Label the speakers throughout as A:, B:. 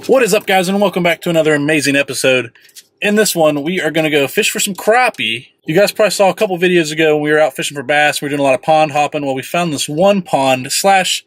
A: What is up, guys, and welcome back to another amazing episode. In this one, we are going to go fish for some crappie. You guys probably saw a couple videos ago when we were out fishing for bass. We were doing a lot of pond hopping. Well, we found this one pond slash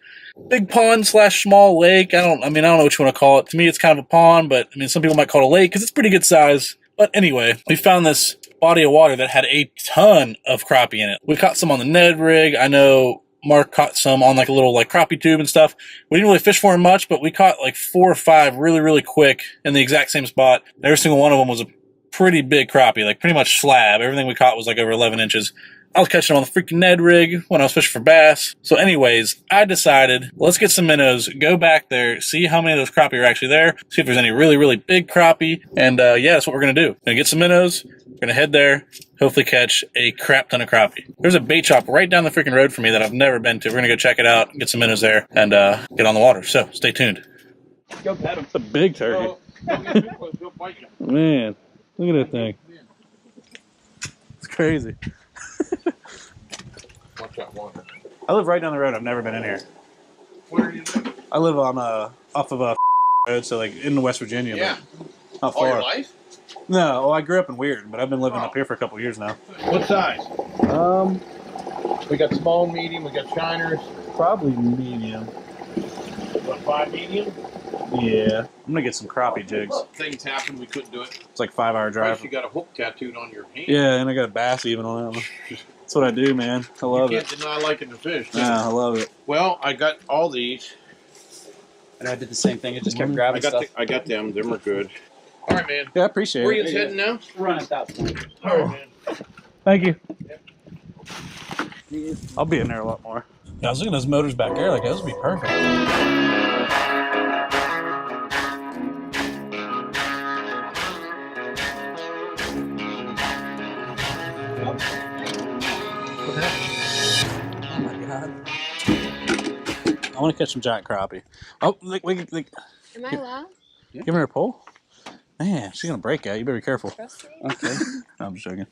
A: big pond slash small lake. I don't know what you want to call it. To me, it's kind of a pond, but some people might call it a lake because it's pretty good size. But anyway, we found this body of water that had a ton of crappie in it. We caught some on the Ned rig. I know Mark caught some on like a little crappie tube and stuff. We didn't really fish for them much, but we caught like 4 or 5 really quick in the exact same spot. Every single one of them was a pretty big crappie, like pretty much slab. Everything we caught was like over 11 inches. I was catching them on the freaking Ned rig when I was fishing for bass. So anyways, I decided, let's get some minnows, go back there, see how many of those crappie are actually there, see if there's any really big crappie, and yeah, that's what we're going to do. We're going to get some minnows, we're going to head there, hopefully catch a crap ton of crappie. There's a bait shop right down the freaking road from me that I've never been to. We're going to go check it out, get some minnows there, and get on the water. So stay tuned.
B: Go pet him.
A: It's a big turkey. Man, look at that thing. It's crazy.
B: Watch that water.
A: I live right down the road. I've never been in here.
B: Where do you live?
A: I live on off of a road, so like in West Virginia.
B: Yeah.
A: Not
B: All
A: far.
B: your life?
A: No, well, I grew up in Weird, but I've been living up here for a couple years now.
B: What size? We got small, medium, we got shiners.
A: Probably medium.
B: What, 5 medium?
A: Yeah. I'm gonna get some crappie jigs.
B: Things happened, we couldn't do it.
A: It's like 5-hour drive.
B: Plus you got a hook tattooed on your hand.
A: Yeah, and I got a bass even on that one. That's what I do, man. I love
B: You
A: it.
B: can't deny liking to fish.
A: Yeah, I love it.
B: Well, I got all these.
C: And I did the same thing. It just kept grabbing stuff.
B: I got them. Them are good. All right, man.
A: Yeah, I appreciate
B: Where
A: it.
B: you heading now?
C: Run at that point.
B: All right, man.
A: Thank you.
C: Yep.
A: I'll be in there a lot more. Yeah, I was looking at those motors back there. Like, those would be perfect. Oh my god. I want to catch some giant crappie. Oh, look.
D: Am I allowed?
A: Giving her a pull? Man, she's going to break out. You better be careful.
D: Trust me?
A: Okay. No, I'm just joking.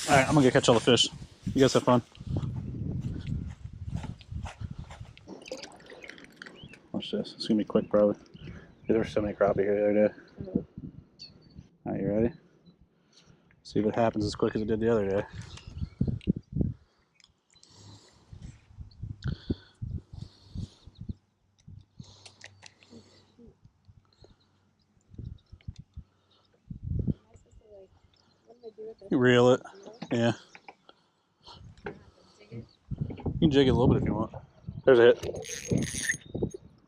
A: Alright, I'm going to go catch all the fish. You guys have fun. Watch this. It's going to be quick, probably. There were so many crappie here the other day. Alright, you ready? See if it happens as quick as it did the other day. You reel it. Yeah. You can jig it a little bit if you want. There's a hit.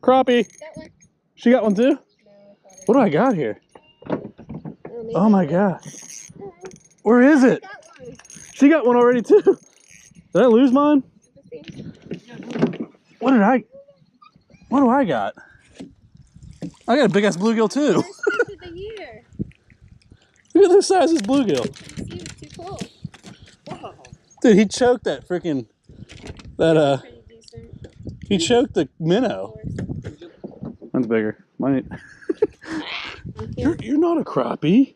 A: Crappie!
D: Got one?
A: She got one too?
D: No,
A: What do I got here?
D: maybe
A: Oh my god.
D: No,
A: Where is
D: I
A: it?
D: got one.
A: She got one already too. Did I lose mine?
D: Let's see.
A: What do I got? I got a big ass bluegill too.
D: First fish of the year.
A: Look at this size of this bluegill.
D: He was too cool. Whoa.
A: Dude, he choked that freaking
D: Pretty decent.
A: he choked the minnow.
D: Of course.
A: Mine's bigger. Mine
D: Thank you.
A: You're not a crappie.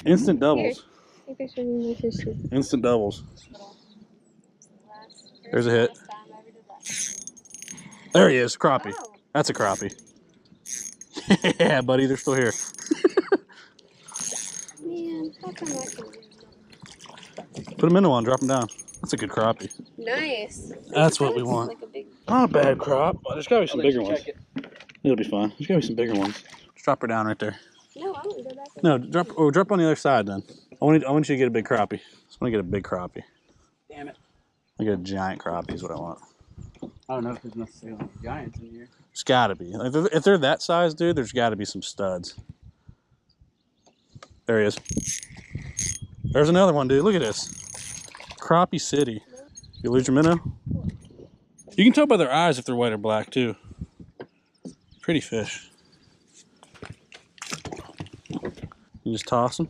A: Instant doubles.
D: Take pictures of my fishes.
A: Instant doubles. There's a hit.
D: Last time I ever did that.
A: There he is, crappie.
D: Oh,
A: That's a crappie. Yeah, buddy, they're still here.
D: man. How come I can't?
A: Put a minnow on, drop him down. That's a good crappie.
D: Nice.
A: That's what we
D: That's
A: want.
D: Like a big...
A: Not a bad crop. There's gotta be some
C: I'll let
A: bigger
C: you
A: ones.
C: check it.
A: It'll be fine. There's gotta be some bigger ones. Just drop her down right there.
D: No, I want to go back.
A: No, drop on the other side then. I want you to get a big crappie. I just want to get a big crappie.
C: Damn it.
A: I get a giant crappie is what I want.
C: I don't know if there's necessarily giants in here.
A: There's gotta be. If they're that size, dude, there's gotta be some studs. There he is. There's another one, dude. Look at this. Crappie City. You lose your minnow? You can tell by their eyes if they're white or black, too. Pretty fish. You just toss them.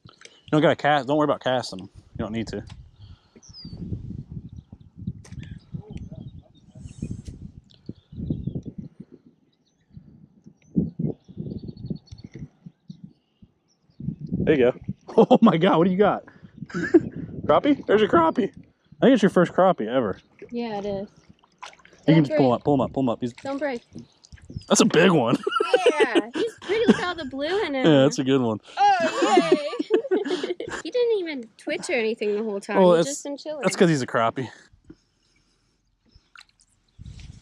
A: You don't gotta cast. Don't worry about casting them. You don't need to. There you go. Oh my god, what do you got? Crappie? There's your crappie. I think it's your first crappie ever.
D: Yeah, it is.
A: You can
D: Don't
A: just pull him
D: break.
A: up, pull him up, pull him up. He's,
D: Don't break.
A: That's a big one.
D: Yeah, he's pretty with all the blue in him.
A: Yeah, that's a good one.
D: Oh, yay! He didn't even twitch or anything the whole time.
A: Well,
D: He's just been chilling.
A: that's because he's a crappie.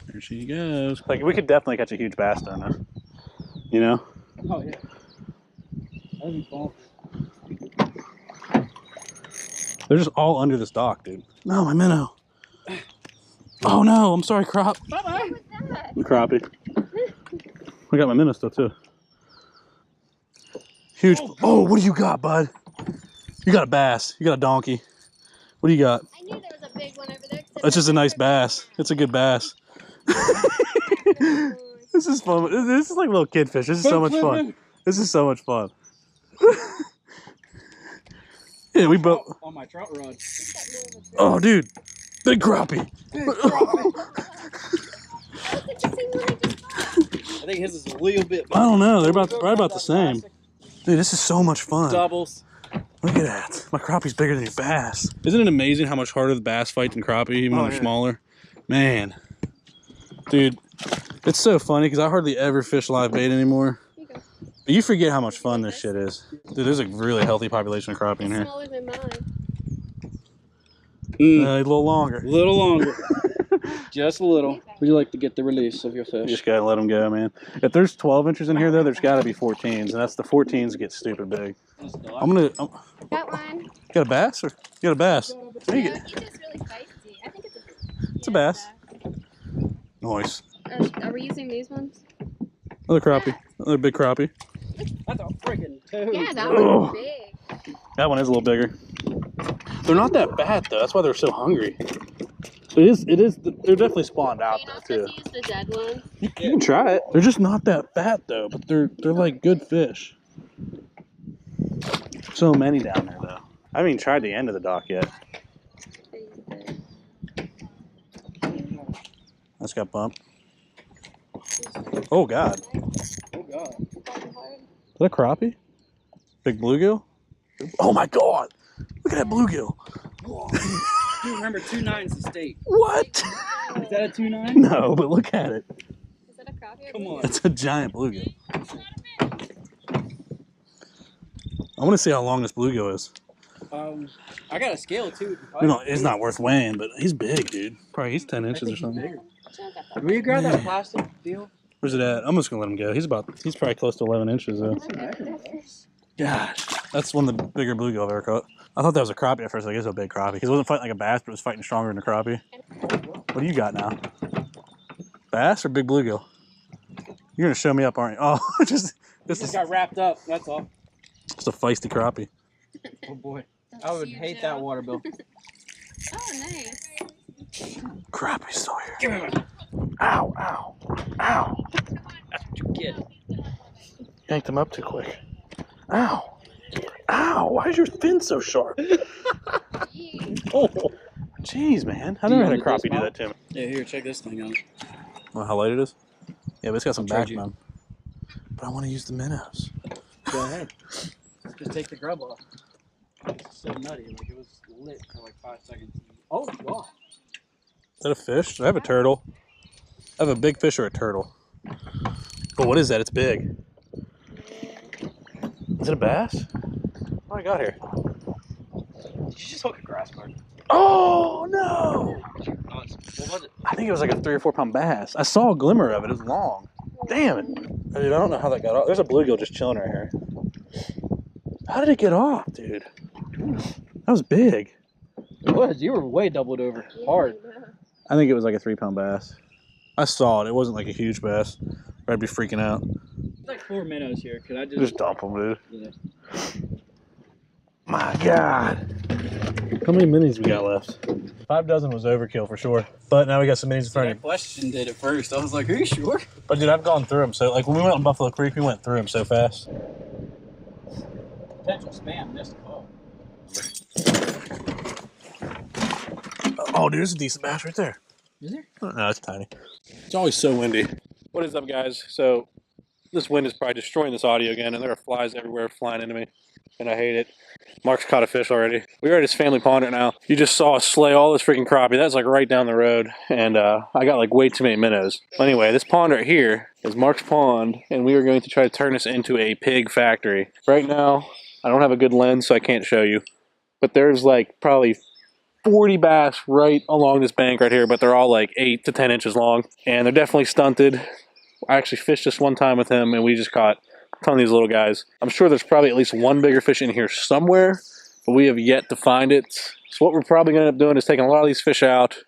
A: There she goes. Like, we could definitely catch a huge bass down there. You know?
C: Oh yeah. That'd be fun.
A: They're just all under this dock, dude. No, my minnow. Oh no, I'm sorry, crop.
C: Bye-bye.
D: What was that?
A: Crappie. I got my minnow still too. Huge. Oh, what do you got, bud? You got a bass. You got a donkey. What do you got?
D: I knew there was a big one over there.
A: That's just a nice bass. It's a good bass. This is fun. This is like little kid fish. This is so much fun. This is so much fun. Yeah, we both.
C: On my trout rod.
A: Oh, dude, big crappie.
C: I think his is a little bit.
A: I don't know. They're right about the same. Dude, this is so much fun.
C: Doubles.
A: Look at that. My crappie's bigger than your bass. Isn't it amazing how much harder the bass fight than crappie, even when they're smaller? Man. Dude, it's so funny because I hardly ever fish live bait anymore. But you forget how much fun this shit is. Dude, there's a really healthy population of crappie in here.
D: Smaller than mine.
A: A little longer.
C: A little longer. Just a little. Would you like to get the release of your fish?
A: You just gotta let them go, man. If there's 12 inches in here, though, there's gotta be 14s, and that's the 14s that get stupid big. I'm gonna.
D: Got one.
A: Got a bass or you got a bass? There you
D: No,
A: go.
D: he's just really feisty. I think
A: It's a bass. Nice.
D: Are we using these ones?
A: Another crappie. Another big crappie.
C: That's a freaking toad.
D: Yeah, that
A: Oh.
D: one's big.
A: That one is a little bigger. They're not that bad though. That's why they're so hungry. It is. They're definitely spawned out
D: Are you not
A: though too.
D: supposed to use the dead ones?
A: You can try it. They're just not that fat though, but they're like good fish. So many down there though. I haven't even tried the end of the dock yet. That's got bumped. Oh god.
C: Oh god.
A: Is that a crappie? Big bluegill? Oh my god! Look at that bluegill.
C: You remember 2.9's the state.
A: What?
C: Is that a 2.9?
A: No, but look at it.
D: Is that a crappie?
C: Come on.
A: That's a giant bluegill. I want to see how long this bluegill is.
C: I got a scale too.
A: You know, it's not worth weighing, but he's big, dude. Probably he's 10 inches or something.
C: Will you grab that plastic deal?
A: Where's it at? I'm just gonna let him go. He's probably close to 11 inches though. Gosh, that's one of the bigger bluegill I've ever caught. I thought that was a crappie at first. Like, it's a big crappie because it wasn't fighting like a bass, but it was fighting stronger than a crappie. What do you got now? Bass or big bluegill? You're gonna show me up, aren't you? Oh, just
C: got wrapped up. That's all.
A: a feisty crappie.
C: Oh boy, I would hate that water bill.
D: Oh, nice.
A: Crappie's still here.
C: Give me one.
A: Ow, ow, ow.
C: That's what you get.
A: Yanked him up too quick. Ow. Ow, why is your fin so sharp? Oh, jeez, man. I never had a crappie do that to me.
C: Yeah, here, check this thing out.
A: Well, how light it is? Yeah, but it's got some
C: I'll trade you.
A: backbone. But I want to use the minnows.
C: Go ahead. Just take the grub off. It's so nutty. Like, it was lit for like 5 seconds. Oh, God.
A: Is that a fish? I have a turtle. I have a big fish or a turtle. But what is that? It's big. Is it a bass? What do I got here?
C: Did you just hook a grass bird?
A: Oh, no!
C: What was it?
A: I think it was like a 3 or 4 pound bass. I saw a glimmer of it. It was long. Damn it. Dude, I don't know how that got off. There's a bluegill just chilling right here. How did it get off, dude? That was big.
C: It was. You were way doubled over. Hard.
A: I think it was like a 3 pound bass. I saw it. It wasn't like a huge bass. I'd be freaking out.
C: There's like 4 minnows here. Could I
A: Just dump them, dude.
C: Yeah.
A: My God. How many minis we got left? 5 dozen was overkill for sure. But now we got some minis in front
C: I
A: of you.
C: questioned it at first. I was like, are you sure?
A: But dude, I've gone through them. So like when we went on Buffalo Creek, we went through them so fast.
C: Potential spam missed call.
A: Oh, dude, there's a decent bass right there.
C: Is there?
A: No, it's tiny. It's always so windy. What is up, guys? So This wind is probably destroying this audio again, and there are flies everywhere flying into me, and I hate it. Mark's caught a fish already. We are at his family pond right now. You just saw us slay all this freaking crappie. That's like right down the road, and I got like way too many minnows. Anyway, this pond right here is Mark's pond, and we are going to try to turn this into a pig factory. Right now, I don't have a good lens, so I can't show you, but there's like probably 40 bass right along this bank right here, but they're all like 8 to 10 inches long, and they're definitely stunted. I actually fished this one time with him, and we just caught a ton of these little guys. I'm sure there's probably at least one bigger fish in here somewhere, but we have yet to find it. So what we're probably going to end up doing is taking a lot of these fish out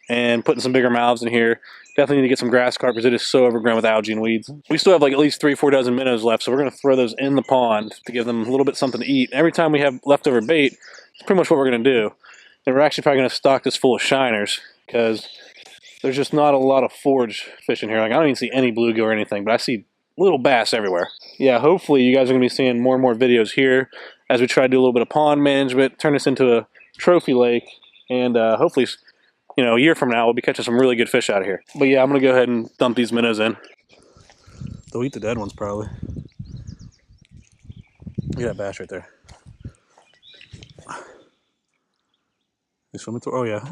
A: and putting some bigger mouths in here. Definitely need to get some grass carp because it is so overgrown with algae and weeds. We still have like at least 3-4 dozen minnows left, so we're going to throw those in the pond to give them a little bit something to eat. Every time we have leftover bait, it's pretty much what we're going to do. And we're actually probably going to stock this full of shiners because there's just not a lot of forage fish in here. Like I don't even see any bluegill or anything, but I see little bass everywhere. Yeah, hopefully you guys are going to be seeing more and more videos here as we try to do a little bit of pond management, turn this into a trophy lake, and hopefully, you know, a year from now we'll be catching some really good fish out of here. But yeah, I'm going to go ahead and dump these minnows in. They'll eat the dead ones probably. Look at that bass right there. They swimming through? Oh yeah.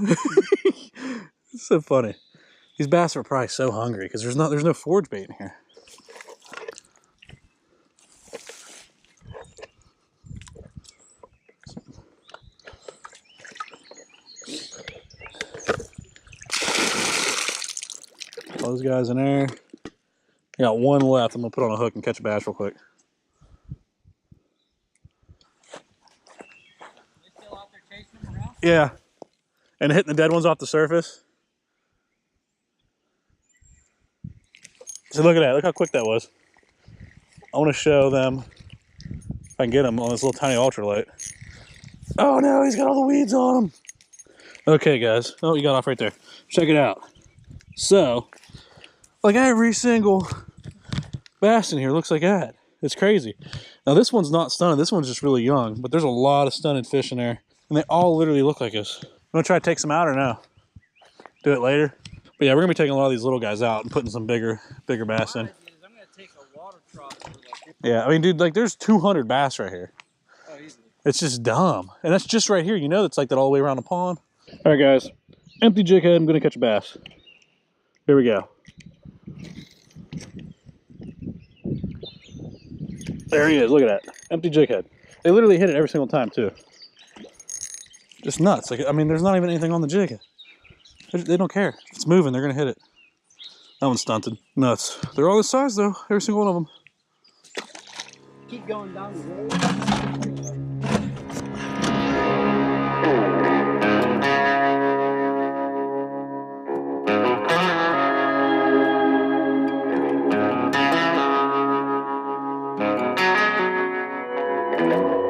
A: It's so funny. These bass are probably so hungry because there's no forage bait in here. Those guys in there. I got one left. I'm gonna put on a hook and catch a bass real quick.
C: They still out there chasing them around?
A: Yeah. And hitting the dead ones off the surface. So look at that. Look how quick that was. I want to show them if I can get them on this little tiny ultralight. Oh no, he's got all the weeds on him. Okay, guys. Oh, you got off right there. Check it out. So, like every single bass in here looks like that. It's crazy. Now this one's not stunted. This one's just really young, but there's a lot of stunted fish in there, and they all literally look like this. I'm gonna try to take some out or no? Do it later. But yeah, we're gonna be taking a lot of these little guys out and putting some bigger bass in.
C: I'm gonna take a water trough for like.
A: Yeah, I mean, dude, like there's 200 bass right here.
C: Oh, easily.
A: It's just dumb, and that's just right here. You know, it's like that all the way around the pond. All right, guys, empty jig head. I'm gonna catch a bass. Here we go. There he is. Look at that. Empty jig head. They literally hit it every single time, too. Just nuts. Like, I mean, there's not even anything on the jig. They don't care. If it's moving, they're going to hit it. That one's stunted. Nuts. They're all this size, though. Every single one of them.
C: Keep going down the road.
B: Thank you.